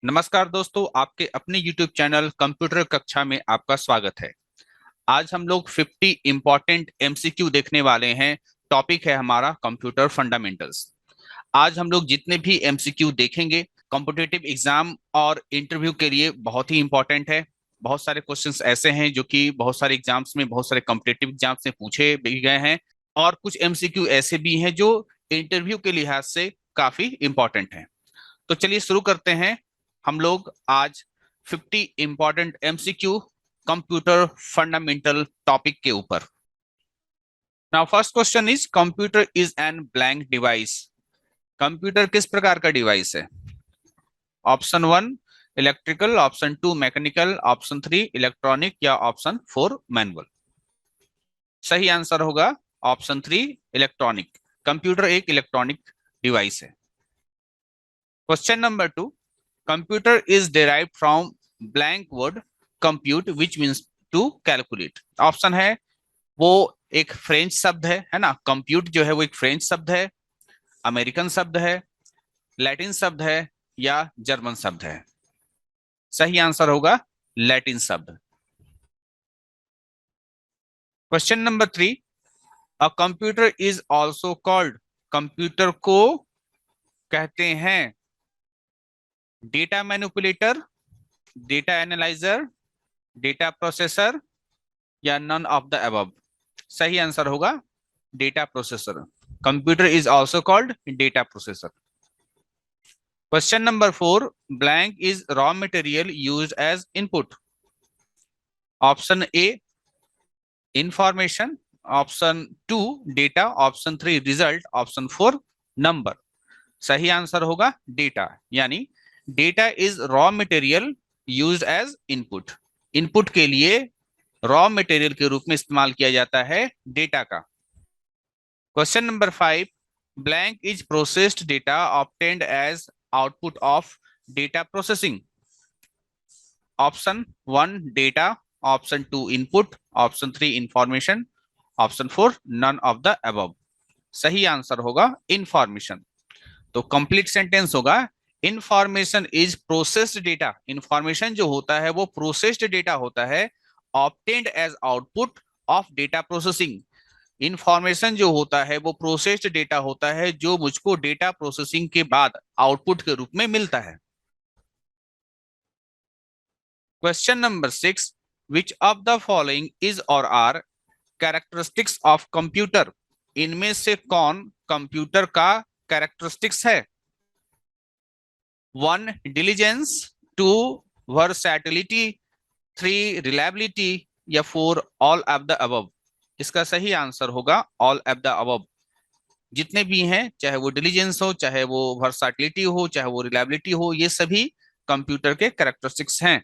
नमस्कार दोस्तों, आपके अपने YouTube चैनल कंप्यूटर कक्षा में आपका स्वागत है। आज हम लोग 50 इंपॉर्टेंट MCQ देखने वाले हैं। टॉपिक है हमारा कंप्यूटर फंडामेंटल्स। आज हम लोग जितने भी MCQ देखेंगे कॉम्पिटिटिव एग्जाम और इंटरव्यू के लिए बहुत ही इंपॉर्टेंट है। बहुत सारे क्वेश्चंस ऐसे हैं जो कि बहुत सारे एग्जाम्स में, बहुत सारे कॉम्पिटिटिव एग्जाम्स में पूछे भी गए हैं, और कुछ MCQ ऐसे भी हैं जो इंटरव्यू के लिहाज से काफी इंपॉर्टेंट हैं। तो चलिए शुरू करते हैं। हम लोग आज 50 important MCQ computer fundamental topic के ऊपर। Now first question is, computer is an blank device. Computer किस प्रकार का डिवाइस है? Option 1 electrical, option 2 mechanical, option 3 electronic या ऑप्शन 4 मैनुअल। सही आंसर होगा ऑप्शन 3 इलेक्ट्रॉनिक। कंप्यूटर एक इलेक्ट्रॉनिक डिवाइस है। Question number 2, computer is derived from blank word compute which means to calculate. Option है वो एक फ्रेंच शब्द है ना। कंप्यूट जो है वो एक फ्रेंच शब्द है, अमेरिकन शब्द है, लैटिन शब्द है या जर्मन शब्द है? सही आंसर होगा लैटिन शब्द। Question number 3, a computer is also called. Computer को कहते हैं data manipulator, data analyser, data processor या नन ऑफ द अबव? सही आंसर होगा data processor. Computer is also called data processor. Question number 4, blank is raw material used as input. Option A information, option 2 data, option 3 result, option 4 number. सही answer होगा data, यानी data is raw material used as input. Input के लिए raw material के रूप में इस्तेमाल किया जाता है डेटा का। Question number 5, blank is processed data obtained as output of data processing. Option 1 data, option 2 input, option 3 information, option 4 none of the above. सही आंसर होगा इंफॉर्मेशन। तो कंप्लीट सेंटेंस होगा, information is processed data. Information जो होता है वो processed data होता है, obtained as output of data processing. Information जो होता है वो प्रोसेस्ड डेटा होता है जो मुझको डेटा प्रोसेसिंग के बाद आउटपुट के रूप में मिलता है। Question number 6, which of the following is और आर कैरेक्टरिस्टिक्स ऑफ कंप्यूटर। इनमें से कौन कंप्यूटर का कैरेक्टरिस्टिक्स है? 1 डिलीजेंस, 2 वर्सैटिलिटी, 3 रिलायबिलिटी या 4 ऑल ऑफ द अबव? इसका सही आंसर होगा ऑल ऑफ द अबव। जितने भी हैं, चाहे वो डिलीजेंस हो, चाहे वो वर्सैटिलिटी हो, चाहे वो रिलायबिलिटी हो, ये सभी कंप्यूटर के कैरेक्टरिस्टिक्स हैं।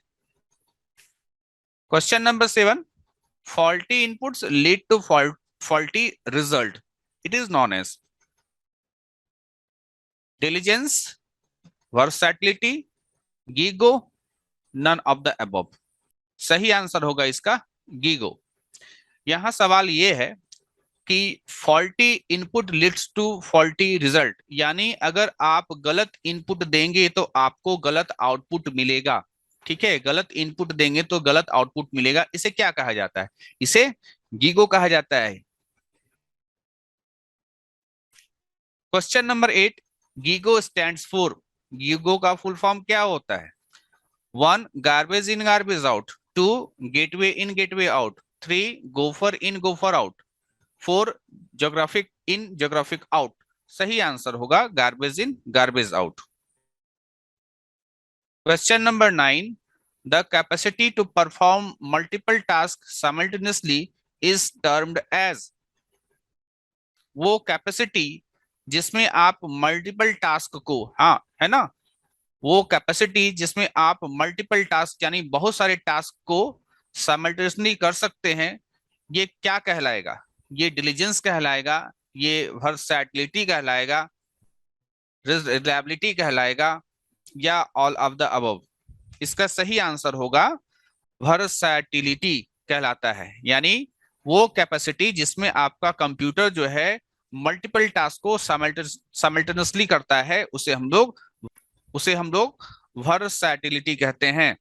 Question number 7, faulty inputs lead to faulty result. It is known as diligence, versatility, gigo, none of the above. सही आंसर होगा इसका gigo। यहां सवाल ये है कि faulty input leads to faulty result, यानी अगर आप गलत इनपुट देंगे तो आपको गलत आउटपुट मिलेगा। ठीक है, गलत इनपुट देंगे तो गलत आउटपुट मिलेगा। इसे क्या कहा जाता है? इसे गीगो कहा जाता है। Question number 8, GIGO stands for. GIGO का फुल फॉर्म क्या होता है? 1 garbage in garbage out, 2 gateway in gateway out, 3 gopher in gopher out, 4 geographic in geographic out. सही आंसर होगा garbage in garbage out. Question number 9, the capacity to perform multiple task simultaneously is termed as. वो capacity जिसमें आप multiple task को, हाँ है ना, वो कैपेसिटी जिसमें आप मल्टीपल टास्क यानी बहुत सारे टास्क को साइमल्टेनियसली कर सकते हैं, ये क्या कहलाएगा? ये डिलीजेंस कहलाएगा, ये वर्सैटिलिटी कहलाएगा, रिलायबिलिटी कहलाएगा या ऑल ऑफ द अबव? इसका सही आंसर होगा वर्सैटिलिटी कहलाता है, यानी वो कैपेसिटी जिसमें आपका कंप्यूटर जो है मल्टीपल टास्क को साइमल्टेनियसली करता है, उसे हम लोग वर्सैटिलिटी कहते हैं।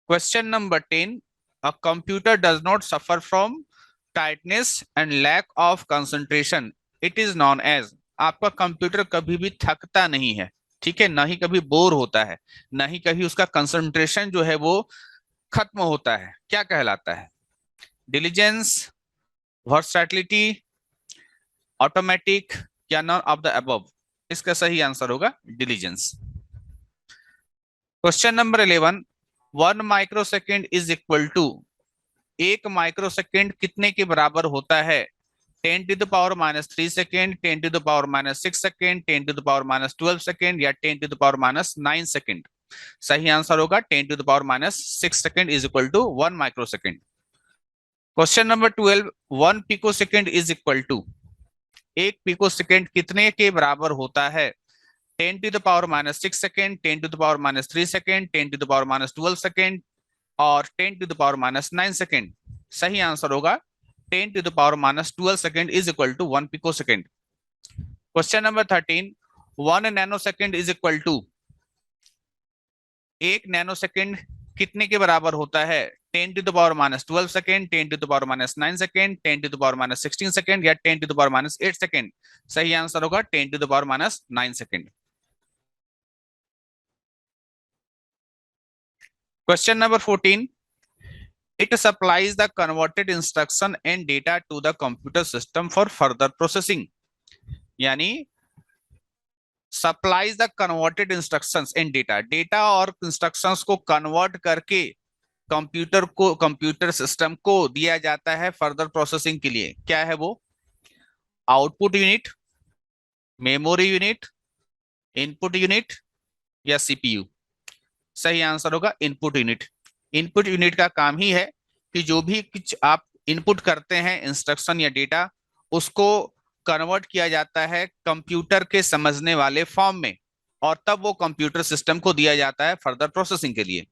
Question number 10, a computer does not suffer from tightness and lack of concentration, it is known as. आपका कंप्यूटर कभी भी थकता नहीं है, ठीक है, ना ही कभी बोर होता है, ना ही कभी उसका कंसंट्रेशन जो है वो खत्म होता है, क्या कहलाता है? डिलीजेंस, वर्सैटिलिटी, ऑटोमेटिक, या नॉन ऑफ द अबव? इसका सही आंसर होगा diligence. Question number 11, 1 microsecond is equal to, 1 microsecond कितने के बराबर होता है? 10⁻³ सेकेंड, 10⁻⁶ सेकेंड, 10⁻⁻12 सेकेंड, या 10⁻⁹ सेकेंड? सही आंसर होगा 10⁻⁶ second is equal to 1 microsecond. Question number 12, 1 picosecond is equal to, 1 picosecond कितने के बराबर होता है? 10⁻⁶ सेकेंड, 10⁻³ सेकेंड, 10⁻12 सेकेंड, और 10⁻⁹ सेकेंड? सही आंसर होगा 10⁻12 second is equal to 1 picosecond. Question number 13, 1 nanosecond is equal to, 1 nanosecond कितने के बराबर होता है? 10⁻12 सेकेंड, 10⁻⁹ सेकेंड, 10⁻16 सेकेंड, या 10⁻8 सेकेंड? सही आंसर होगा 10⁻9 second. Question number 14, it supplies the converted instruction and data to the computer system for further processing, यानी supplies the converted instructions and data, data और इंस्ट्रक्शंस को कन्वर्ट करके computer system को दिया जाता है फर्दर प्रोसेसिंग के लिए। क्या है वो? Output unit, memory unit, input unit, या सीपीयू? सही आंसर होगा इनपुट यूनिट। इनपुट यूनिट का काम ही है कि जो भी कुछ आप इनपुट करते हैं इंस्ट्रक्शन या डेटा, उसको कन्वर्ट किया जाता है कंप्यूटर के समझने वाले फॉर्म में, और तब वो कंप्यूटर सिस्टम को दिया जाता है फर्दर प्रोसेसिंग के लिए।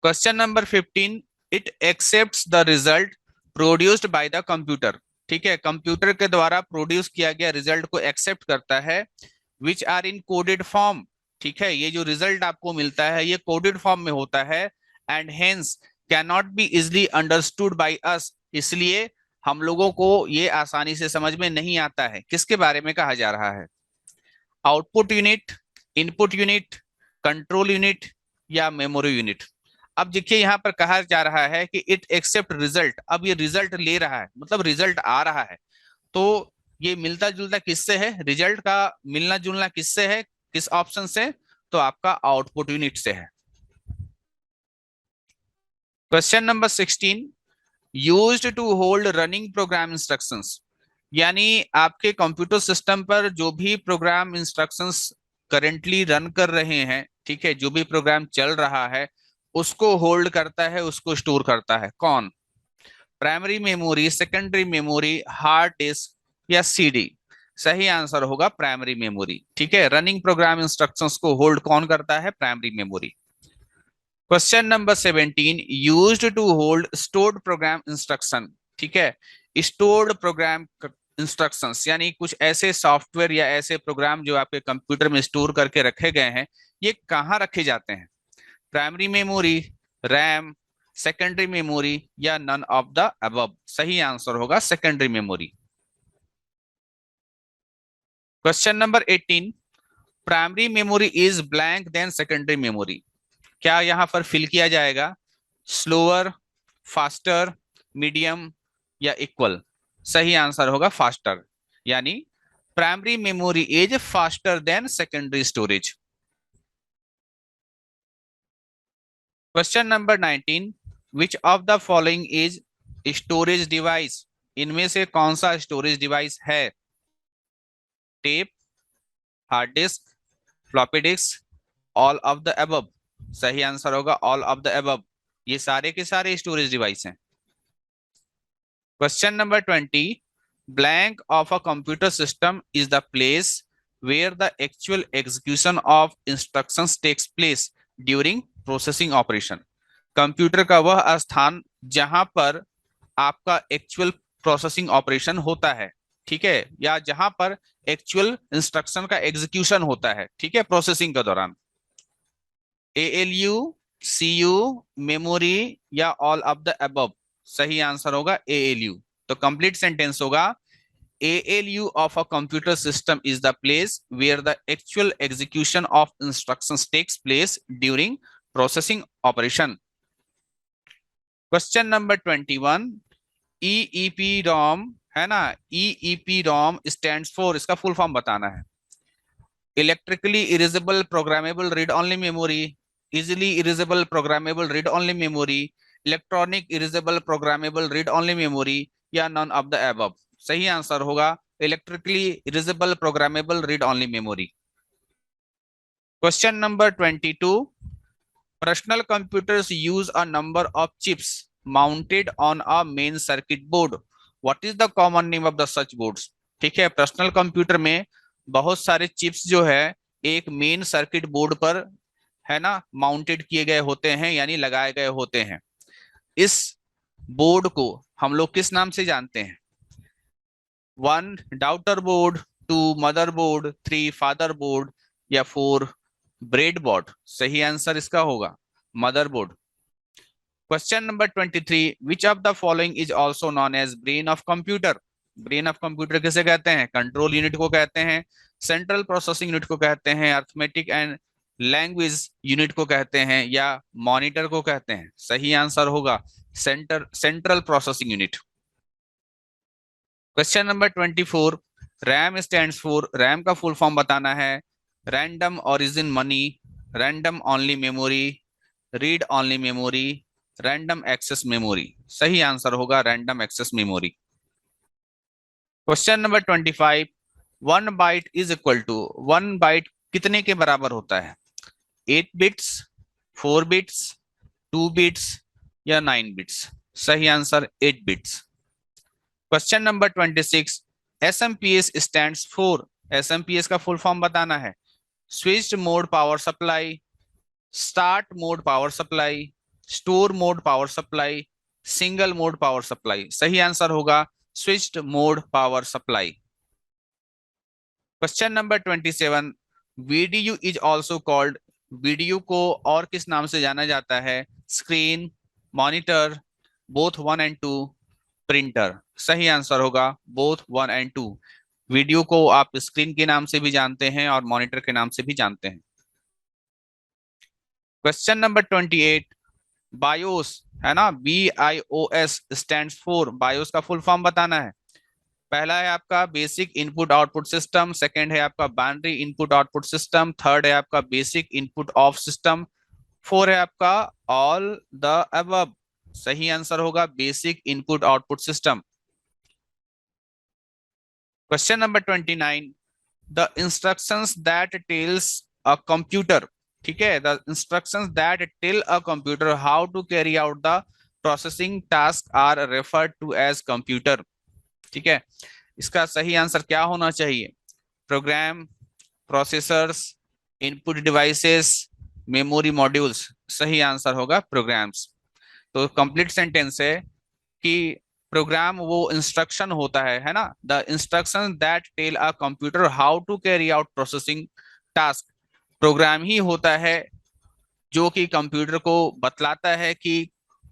Question number 15, it accepts the result produced by the computer, ठीक है, कंप्यूटर के द्वारा प्रोड्यूस किया गया रिजल्ट को एक्सेप्ट करता है, which are in coded form, ठीक है, ये जो रिजल्ट आपको मिलता है ये कोडेड फॉर्म में होता है, and hence can not be easily understood by us, इसलिए हम लोगों को ये आसानी से समझ में नहीं आता है। किसके बारे में कहा जा रहा है? Output unit, input unit, control unit, या मेमोरी यूनिट? अब देखिए यहाँ पर कहा जा रहा है कि इट एक्सेप्ट रिजल्ट, अब ये रिजल्ट ले रहा है, मतलब रिजल्ट आ रहा है, तो ये मिलता जुलता किससे है? रिजल्ट का मिलना जुलना किससे है, किस ऑप्शन से? तो आपका आउटपुट यूनिट से है। Question number 16, used to hold running program instructions, यानी आपके कंप्यूटर सिस्टम पर जो भी प्रोग्राम इंस्ट्रक्शंस करेंटली रन कर रहे हैं, ठीक है, जो भी प्रोग्राम चल रहा है उसको होल्ड करता है, उसको स्टोर करता है। कौन? Primary memory, secondary memory, hard disk, या सीडी? सही आंसर होगा प्राइमरी मेमोरी, ठीक है, रनिंग प्रोग्राम इंस्ट्रक्शंस को होल्ड कौन करता है? Primary memory. Question number 17, used to hold stored program instruction, ठीक है, स्टोर्ड प्रोग्राम इंस्ट्रक्शंस यानी कुछ ऐसे सॉफ्टवेयर या ऐसे प्रोग्राम जो आपके कंप्यूटर में स्टोर करके रखे गए हैं, ये कहाँ रखे जाते हैं? Primary memory, RAM, secondary memory, या नन ऑफ द अबव? सही आंसर होगा secondary memory. Question number 18, primary memory is blank than secondary memory, क्या यहां पर फिल किया जाएगा? स्लोअर, फास्टर, मीडियम, या इक्वल? सही आंसर होगा फास्टर, यानी primary memory is faster than secondary storage. Question number 19, which of the following is storage device, इनमें से कौन सा स्टोरेज डिवाइस है? Tape, hard disk, floppy disk, all of the above? सही आंसर होगा ऑल ऑफ द अबव, ये सारे के सारे स्टोरेज डिवाइस हैं। Question number 20, blank of a computer system is the place where the actual execution of instructions takes place during processing operation, computer का वह स्थान जहां पर आपका एक्चुअल प्रोसेसिंग ऑपरेशन होता है, ठीक है, या जहां पर एक्चुअल इंस्ट्रक्शन का एग्जीक्यूशन होता है, ठीक है, प्रोसेसिंग के दौरान। ALU, CU, मेमोरी, या ऑल ऑफ द अबव। सही आंसर होगा ALU। तो कंप्लीट सेंटेंस होगा ALU of a computer system is the place where the actual execution of instructions takes place during processing operation. Question number 21, EEPROM है ना, EEPROM stands for, इसका full form बताना है। Electrically erasable programmable read only memory, easily erasable programmable read only memory, electronic erasable programmable read only memory, या none of the above. सही answer होगा electrically erasable programmable read only memory. Question number 22, personal computers use a number of chips mounted on a main circuit board, what is the common name of the such boards. ठीक है, personal computer में बहुत सारे chips जो है एक main circuit board पर है ना माउंटेड किए गए होते हैं, यानी लगाए गए होते हैं। इस बोर्ड को हम लोग किस नाम से जानते हैं? 1 daughter board, 2 mother board, 3 father board, या 4 ब्रेड बोर्ड। सही आंसर इसका होगा mother board. Question number 23, which of the following is also known as brain of computer. Brain of computer किसे कहते हैं? कंट्रोल यूनिट को कहते हैं, सेंट्रल प्रोसेसिंग यूनिट को कहते हैं, अर्थमेटिक एंड लैंग्वेज यूनिट को कहते हैं, या मॉनिटर को कहते हैं। सही आंसर होगा central processing unit. Question number 24, RAM stands for, RAM का फुल फॉर्म बताना है। Random origin money, random only memory, read only memory, random access memory. सही आंसर होगा random access memory. Question number 25, 1 byte is equal to, 1 byte कितने के बराबर होता है? 8 बिट्स, 4 बिट्स, 2 बिट्स, या 9 बिट्स। सही answer 8 bits. Question number 26, SMPS stands for, SMPS का फुल फॉर्म बताना है। Switched mode power supply, start mode power supply, store mode power supply, single mode power supply. सही आंसर होगा switched mode power supply. Question number 27, VDU is also called, VDU को और किस नाम से जाना जाता है? Screen, monitor, both 1 and 2, printer. सही आंसर होगा बोथ 1 एंड 2। वीडियो को आप स्क्रीन के नाम से भी जानते हैं और मॉनिटर के नाम से भी जानते हैं। क्वेश्चन नंबर 28, बायोस है ना, BIOS स्टैंड्स फॉर, बायोस का फुल फॉर्म बताना है। पहला है आपका basic input output system, second है आपका binary input output system, third है आपका basic input of system, four है आपका ऑल द अबव। सही आंसर होगा basic input output system. Question number 29, the instructions that tells a computer, ठीक है, the instructions that tell a computer how to carry out the processing task are referred to as computer. ठीक है, इसका सही answer क्या होना चाहिए? Program, processors, input devices, memory modules. सही आंसर होगा प्रोग्राम्स। तो कंप्लीट सेंटेंस है कि प्रोग्राम वो इंस्ट्रक्शन होता है ना, the instruction that tell a computer how to carry out processing task. Program ही होता है जो कि कंप्यूटर को बतलाता है कि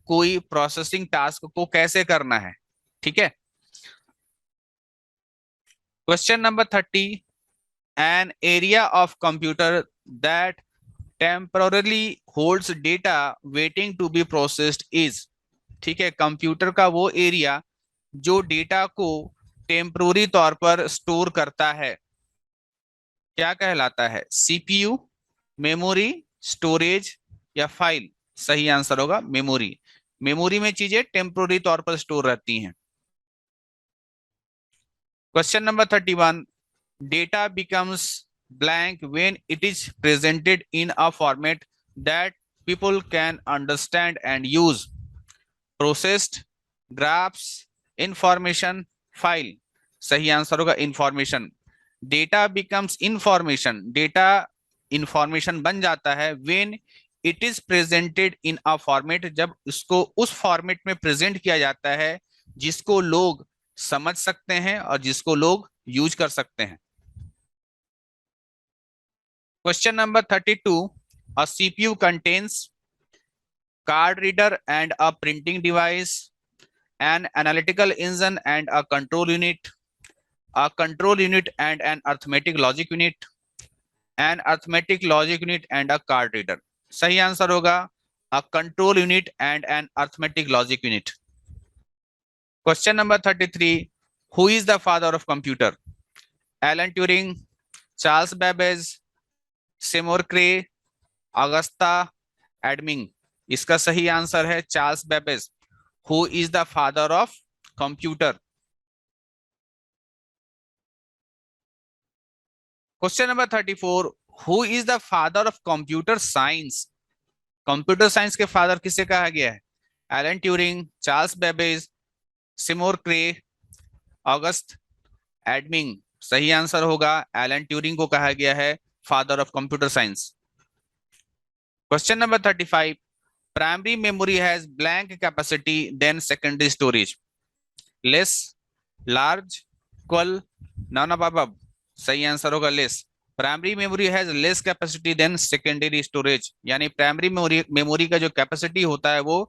कोई प्रोसेसिंग टास्क को कैसे करना है। ठीक है। Question number 30, an area of computer that temporarily holds data waiting to be processed is. ठीक है, कंप्यूटर का वो एरिया जो डेटा को टेम्पररी तौर पर स्टोर करता है क्या कहलाता है? CPU, मेमोरी, स्टोरेज, या फाइल। सही आंसर होगा मेमोरी। मेमोरी में चीजें टेम्पररी तौर पर स्टोर रहती हैं। Question number 31, data becomes blank when it is presented in a format that people can understand and use. Processed, graphs, information, file। सही आंसर होगा information. Data becomes information, data information बन जाता है when it is presented in a format, जब उसको उस format में present किया जाता है जिसको लोग समझ सकते हैं और जिसको लोग यूज कर सकते हैं। Question number 32, a CPU contains card reader and a printing device, an analytical engine and a control unit and an arithmetic logic unit, an arithmetic logic unit and a card reader। सही answer होगा a control unit and an arithmetic logic unit। Question number 33, who is the father of computer? Alan Turing, Charles Babbage, Seymour Cray, Augusta Adming। इसका सही answer है Charles Babbage. Who is the father of computer? Question number 34, who is the father of computer science? Computer science के father किसे कहा गया है? Alan Turing, Charles Babbage, Seymour Cray, August एडमिंग। सही आंसर होगा एलन ट्यूरिंग को कहा गया है father of computer science. Question number 35, primary memory has blank capacity than secondary storage. Less, large, equal, none of above. सही आंसर होगा less. Primary memory has less capacity than secondary storage, यानी primary memory का जो capacity होता है वो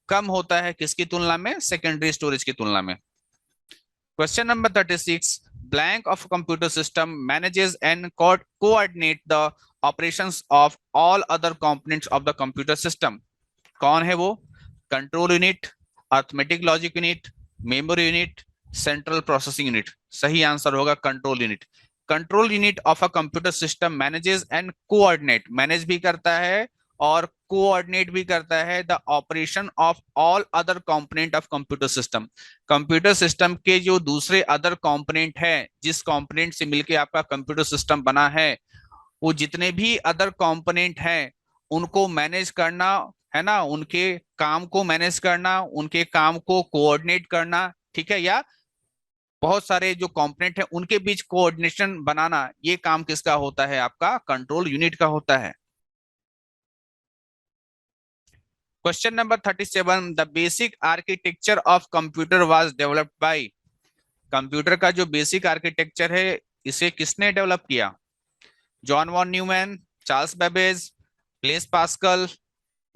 कम होता है किसकी तुलना में? सेकेंडरी स्टोरेज की तुलना में। Question number 36, blank of computer system manages and coordinate the operations of all other components of the computer system। कौन है वो? Control unit, arithmetic logic unit, memory unit, central processing unit. सही answer होगा control unit. Control unit of a computer system manages and coordinate, manage भी करता है और coordinate भी करता है the operation of all other component of computer system. Computer system के जो दूसरे अदर कंपोनेंट है, जिस कंपोनेंट से मिलके आपका कंप्यूटर सिस्टम बना है, वो जितने भी अदर कंपोनेंट हैं उनको मैनेज करना है ना, उनके काम को मैनेज करना, उनके काम को कोऑर्डिनेट करना, ठीक है, या बहुत सारे जो कंपोनेंट हैं उनके बीच कोऑर्डिनेशन बनाना, ये काम किसका होता है? आपका कंट्रोल यूनिट का होता है। Question number 37, the basic architecture of computer was developed by. Computer का जो बेसिक आर्किटेक्चर है इसे किसने डेवलप किया? John von Neumann, Charles Babbage, Blaise Pascal,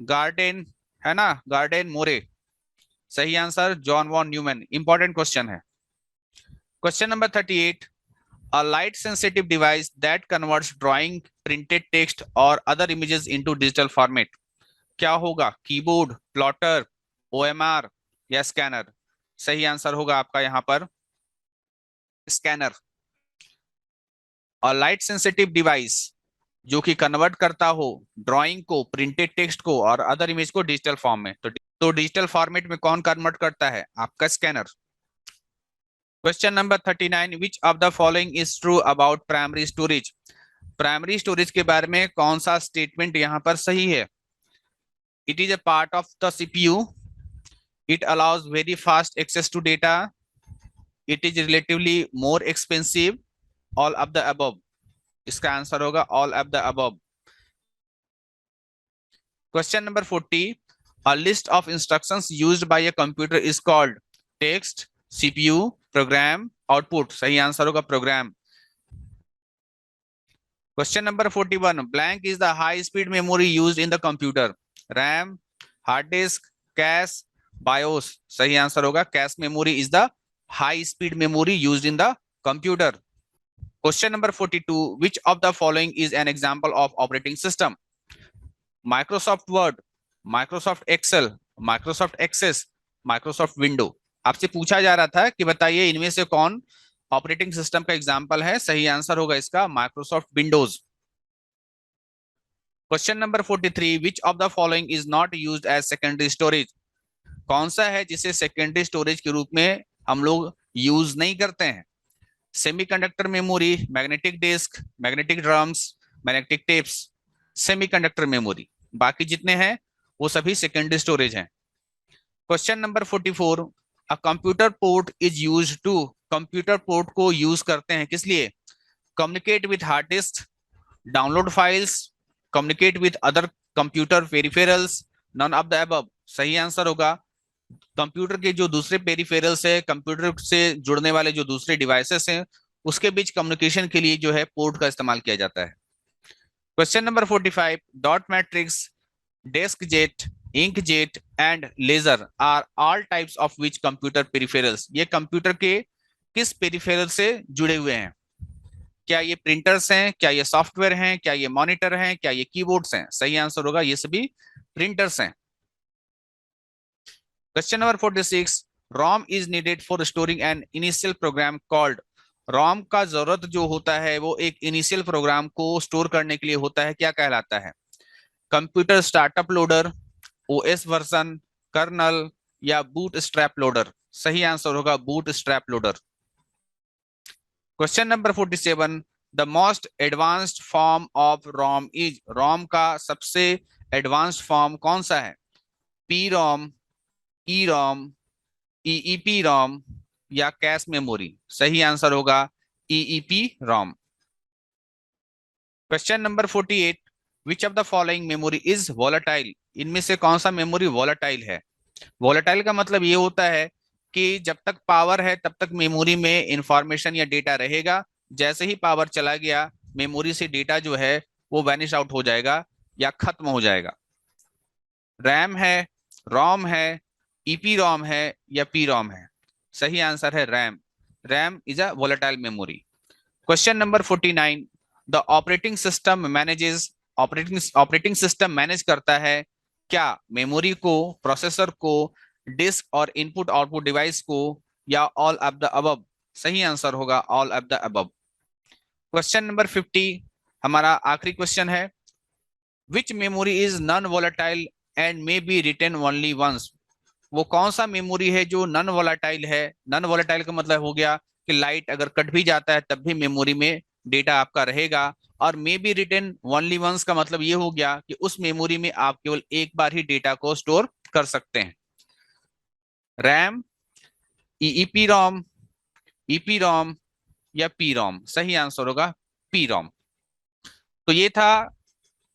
Gordon, है ना, गार्डेन मोरे। सही answer John von Neumann. Important question है। Question number 38, a light sensitive device that converts drawing, printed text or other images into digital format। क्या होगा? Keyboard, plotter, OMR या scanner? सही answer होगा आपका यहाँ पर स्कैनर। और लाइट सेंसिटिव डिवाइस जो कि कन्वर्ट करता हो ड्राइंग को, प्रिंटेड टेक्स्ट को और अदर इमेज को डिजिटल फॉर्म में, तो डिजिटल फॉर्मेट में कौन कन्वर्ट करता है? आपका scanner. Question number 39, which of the following is true about primary storage. Primary storage के बारे में कौन सा स्टेटमेंट यहाँ पर सही है? It is a part of the CPU, it allows very fast access to data, it is relatively more expensive, all of the above. इसका आंसर होगा all of the above. Question number 40, a list of instructions used by a computer is called text, CPU, program, output। सही answer होगा program. Question number 41, blank is the high speed memory used in the computer। RAM, hard disk, cache, BIOS। सही answer होगा cache memory is the high speed memory used in the computer। Question number 42, which of the following is an example of operating system? Microsoft Word, Microsoft Excel, Microsoft Access, Microsoft window. आपसे पूछा जा रहा था कि बताइए इनमें से कौन ऑपरेटिंग सिस्टम का एग्जांपल है। सही आंसर होगा इसका Microsoft Windows. Question number 43, which of the following is not used as secondary storage. कौन सा है जिसे सेकेंडरी स्टोरेज के रूप में हम लोग यूज नहीं करते हैं? Semiconductor memory, magnetic disk, magnetic drums, magnetic tapes. Semiconductor memory, बाकी जितने हैं वो सभी सेकेंडरी स्टोरेज हैं। Question number 44, a computer port is used to. Computer port को यूज करते हैं किस लिए? Communicate with hard disk, download files, communicate with other computer peripherals, none of the above. सही आंसर होगा कंप्यूटर के जो दूसरे पेरिफेरल्स है, कंप्यूटर से जुड़ने वाले जो दूसरे डिवाइसेस हैं, उसके बीच कम्युनिकेशन के लिए जो है पोर्ट का इस्तेमाल किया जाता है। Question number 45, dot matrix, desk jet, ink jet and laser are all types of which computer peripherals. ये कंप्यूटर के किस पेरिफेरल से जुड़े हुए हैं? क्या ये प्रिंटर्स हैं, क्या ये सॉफ्टवेयर हैं, क्या ये मॉनिटर हैं, क्या ये कीबोर्ड्स हैं? सही आंसर होगा ये सभी प्रिंटर्स हैं। Question number 46, ROM is needed for storing an initial program called. ROM का जरूरत जो होता है वो एक इनिशियल प्रोग्राम को स्टोर करने के लिए होता है, क्या कहलाता है? Computer startup loader, OS version, kernel या बूट स्ट्रैप लोडर? सही आंसर होगा bootstrap loader. Question number 47, the most advanced form of ROM is. ROM का सबसे एडवांस्ड फॉर्म कौन सा है? पी रोम, ई रोम, ईईपी रोम या कैश मेमोरी? सही आंसर होगा EEPROM. Question number 48, which of the following memory is volatile. इनमें से कौन सा मेमोरी वॉलेटाइल है? वॉलेटाइल का मतलब ये होता है कि जब तक पावर है तब तक मेमोरी में इंफॉर्मेशन या डेटा रहेगा, जैसे ही पावर चला गया मेमोरी से डेटा जो है वो वैनिश आउट हो जाएगा या खत्म हो जाएगा। रैम है, रोम है, ईपी रोम है या पी रोम है? सही आंसर है RAM. RAM is a volatile memory. Question number 49, the operating system manages. Operating system manage करता है क्या? मेमोरी को, प्रोसेसर को, डिस्क और इनपुट आउटपुट डिवाइस को या ऑल ऑफ द अबव? सही आंसर होगा all of the above. Question number 50 हमारा आखिरी क्वेश्चन है, which memory is non volatile and may be written only once. वो कौन सा मेमोरी है जो नॉन वोलेटाइल है? नॉन वोलेटाइल का मतलब हो गया कि लाइट अगर कट भी जाता है तब भी मेमोरी में डेटा आपका रहेगा, और may be written only once का मतलब ये हो गया कि उस मेमोरी में आप केवल एक बार ही डेटा को स्टोर कर सकते हैं। रैम, ईईपी रोम, ईपी रोम या पी रोम? सही आंसर होगा पी रोम। तो ये था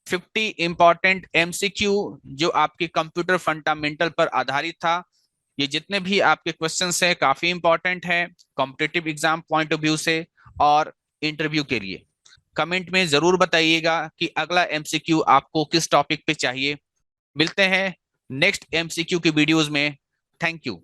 50 इंपॉर्टेंट एमसीक्यू जो आपके कंप्यूटर फंडामेंटल पर आधारित था। ये जितने भी आपके क्वेश्चंस हैं काफी इंपॉर्टेंट हैं competitive exam point of view से और इंटरव्यू के लिए। कमेंट में जरूर बताइएगा कि अगला एमसीक्यू आपको किस टॉपिक पे चाहिए। मिलते हैं नेक्स्ट एमसीक्यू की वीडियोस में। Thank you.